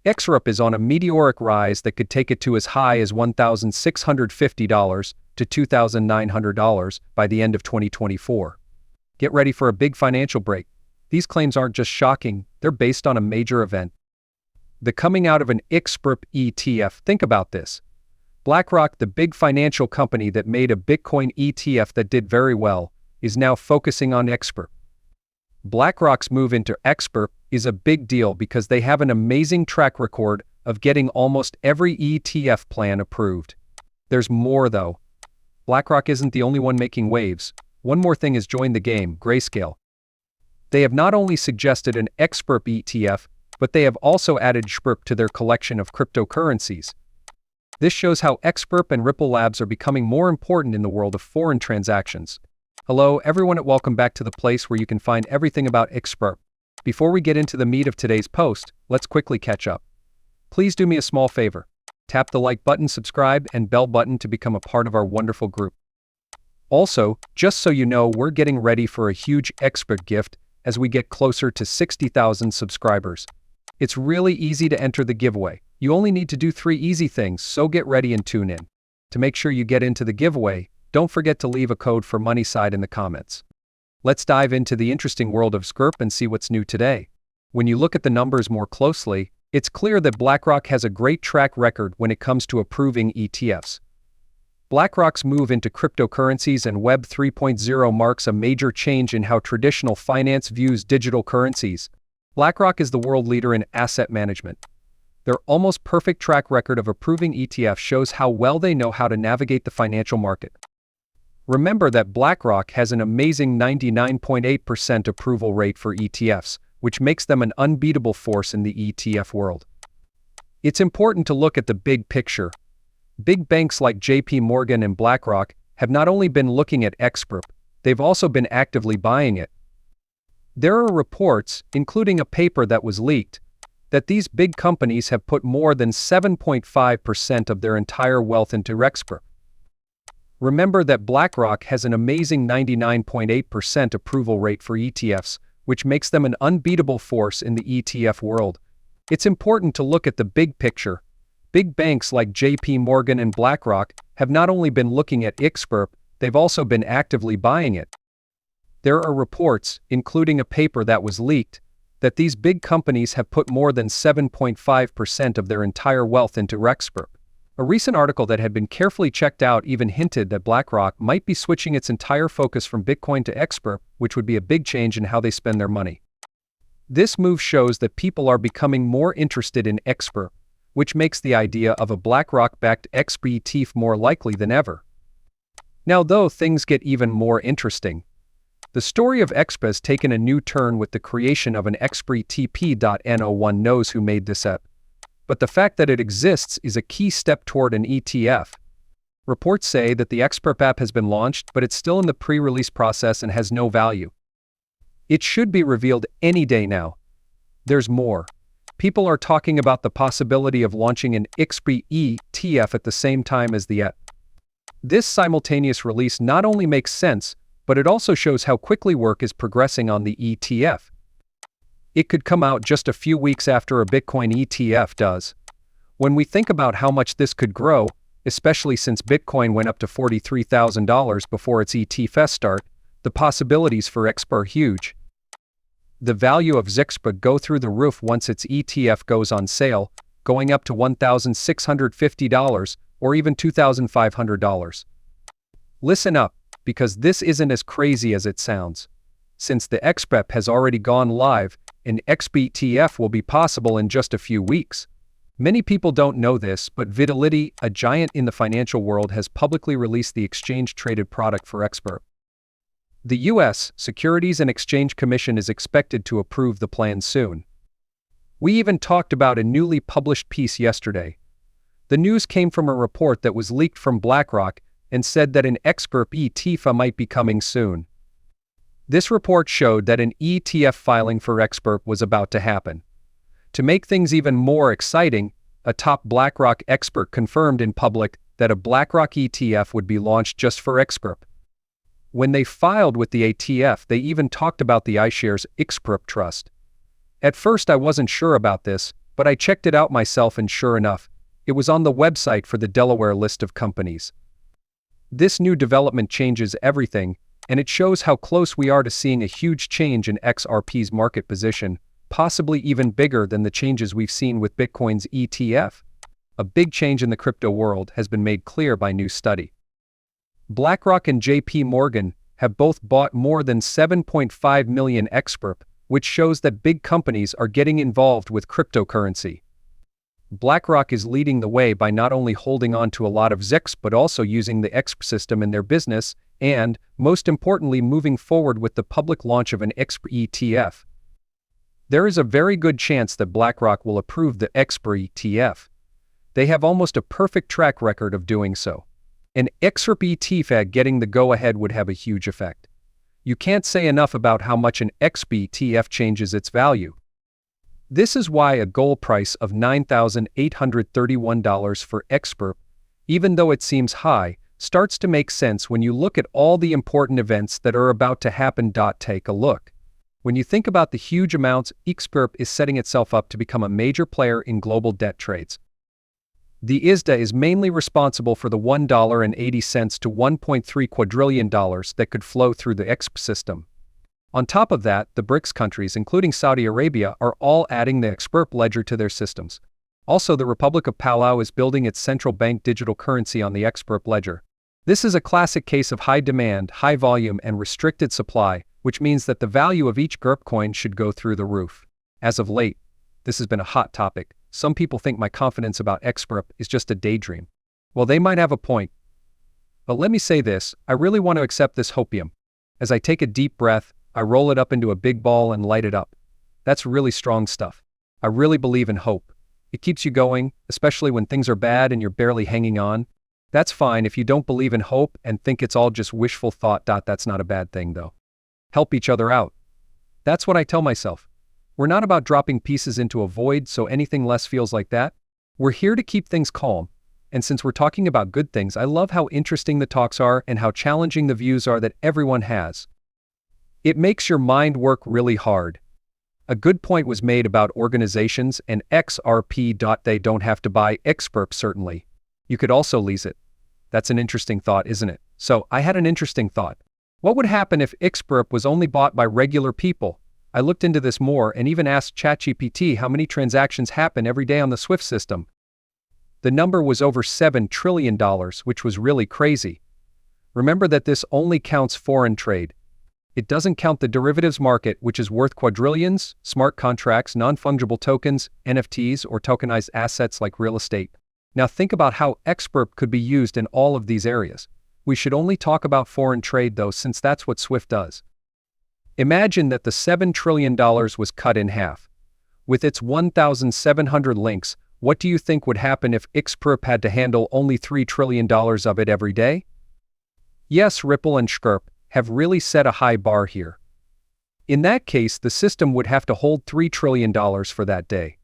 Xrp is on a meteoric rise that could take it to as high as $1,650 to $2,900 by the end of 2024. Get ready for a big financial break. These claims aren't just shocking, they're based on a major event. The coming out of an Xrp ETF. Think about this. BlackRock, the big financial company that made a Bitcoin ETF that did very well, is now focusing on Xrp. BlackRock's move into Xrp is a big deal because they have an amazing track record of getting almost every ETF plan approved. There's more though. BlackRock isn't the only one making waves. One more thing has joined the game, Grayscale. They have not only suggested an Xrp ETF, but they have also added Xrp to their collection of cryptocurrencies. This shows how Xrp and Ripple Labs are becoming more important in the world of foreign transactions. Hello everyone and welcome back to the place where you can find everything about Xrp. Before we get into the meat of today's post, let's quickly catch up. Please do me a small favor. Tap the like button, subscribe, and bell button to become a part of our wonderful group. Also, just so you know, we're getting ready for a huge Xrp gift as we get closer to 60,000 subscribers. It's really easy to enter the giveaway. You only need to do 3 easy things, so get ready and tune in. To make sure you get into the giveaway, don't forget to leave a code for MoneySide in the comments. Let's dive into the interesting world of Xrp and see what's new today. When you look at the numbers more closely, it's clear that BlackRock has a great track record when it comes to approving ETFs. BlackRock's move into cryptocurrencies and Web 3.0 marks a major change in how traditional finance views digital currencies. BlackRock is the world leader in asset management. Their almost perfect track record of approving ETFs shows how well they know how to navigate the financial market. Remember that BlackRock has an amazing 99.8% approval rate for ETFs, which makes them an unbeatable force in the ETF world. It's important to look at the big picture. Big banks like JP Morgan and BlackRock have not only been looking at Xrp, they've also been actively buying it. There are reports, including a paper that was leaked, that these big companies have put more than 7.5% of their entire wealth into Xrp. Remember that BlackRock has an amazing 99.8% approval rate for ETFs, which makes them an unbeatable force in the ETF world. It's important to look at the big picture. Big banks like JP Morgan and BlackRock have not only been looking at Xrp, they've also been actively buying it. There are reports, including a paper that was leaked, that these big companies have put more than 7.5% of their entire wealth into Xrp. A recent article that had been carefully checked out even hinted that BlackRock might be switching its entire focus from Bitcoin to Xrp, which would be a big change in how they spend their money. This move shows that people are becoming more interested in Xrp, which makes the idea of a BlackRock-backed Xrp ETF more likely than ever. Now though, things get even more interesting. The story of Xrp has taken a new turn with the creation of an Xrp ETF. No one knows who made this app, but the fact that it exists is a key step toward an ETF. Reports say that the Xrp app has been launched, but it's still in the pre-release process and has no value. It should be revealed any day now. There's more. People are talking about the possibility of launching an Xrp ETF at the same time as the app. This simultaneous release not only makes sense, but it also shows how quickly work is progressing on the ETF. It could come out just a few weeks after a Bitcoin ETF does. When we think about how much this could grow, especially since Bitcoin went up to $43,000 before its ETF start, the possibilities for Xrp are huge. The value of Xrp go through the roof once its ETF goes on sale, going up to $1,650 or even $2,500. Listen up, because this isn't as crazy as it sounds. Since the Xrp has already gone live, an Xrp ETF will be possible in just a few weeks. Many people don't know this, but Fidelity, a giant in the financial world, has publicly released the exchange-traded product for Xrp. The U.S. Securities and Exchange Commission is expected to approve the plan soon. We even talked about a newly published piece yesterday. The news came from a report that was leaked from BlackRock and said that an Xrp ETF might be coming soon. This report showed that an ETF filing for Xrp was about to happen. To make things even more exciting, a top BlackRock expert confirmed in public that a BlackRock ETF would be launched just for Xrp. When they filed with the ETF, they even talked about the iShares Xrp Trust. At first I wasn't sure about this, but I checked it out myself and sure enough, it was on the website for the Delaware list of companies. This new development changes everything, and it shows how close we are to seeing a huge change in XRP's market position, possibly even bigger than the changes we've seen with Bitcoin's ETF. A big change in the crypto world has been made clear by new study. BlackRock and JP Morgan have both bought more than 7.5 million Xrp, which shows that big companies are getting involved with cryptocurrency. BlackRock is leading the way by not only holding on to a lot of XRP but also using the Xrp system in their business and, most importantly, moving forward with the public launch of an Xrp ETF. There is a very good chance that BlackRock will approve the Xrp ETF. They have almost a perfect track record of doing so. An Xrp ETF getting the go-ahead would have a huge effect. You can't say enough about how much an Xrp ETF changes its value. This is why a goal price of $9,831 for Xrp, even though it seems high, starts to make sense when you look at all the important events that are about to happen. Take a look. When you think about the huge amounts, Xrp is setting itself up to become a major player in global debt trades. The ISDA is mainly responsible for the $1.80 to $1.3 quadrillion that could flow through the Xrp system. On top of that, the BRICS countries, including Saudi Arabia, are all adding the Xrp ledger to their systems. Also, the Republic of Palau is building its central bank digital currency on the Xrp ledger. This is a classic case of high demand, high volume, and restricted supply, which means that the value of each Xrp coin should go through the roof. As of late, this has been a hot topic. Some people think my confidence about Xrp is just a daydream. Well, they might have a point. But let me say this, I really want to accept this hopium. As I take a deep breath, I roll it up into a big ball and light it up. That's really strong stuff. I really believe in hope. It keeps you going, especially when things are bad and you're barely hanging on. That's fine if you don't believe in hope and think it's all just wishful thought. That's not a bad thing though. Help each other out. That's what I tell myself. We're not about dropping pieces into a void so anything less feels like that. We're here to keep things calm. And since we're talking about good things, I love how interesting the talks are and how challenging the views are that everyone has. It makes your mind work really hard. A good point was made about organizations and XRP. They don't have to buy Xrp certainly. You could also lease it. That's an interesting thought, isn't it? So, I had an interesting thought. What would happen if Xrp was only bought by regular people? I looked into this more and even asked ChatGPT how many transactions happen every day on the SWIFT system. The number was over $7 trillion, which was really crazy. Remember that this only counts foreign trade. It doesn't count the derivatives market, which is worth quadrillions, smart contracts, non-fungible tokens, NFTs, or tokenized assets like real estate. Now think about how Xrp could be used in all of these areas. We should only talk about foreign trade though, since that's what SWIFT does. Imagine that the $7 trillion was cut in half. With its 1,700 links, what do you think would happen if Xrp had to handle only $3 trillion of it every day? Yes, Ripple and Xrp have really set a high bar here. In that case, the system would have to hold $3 trillion for that day.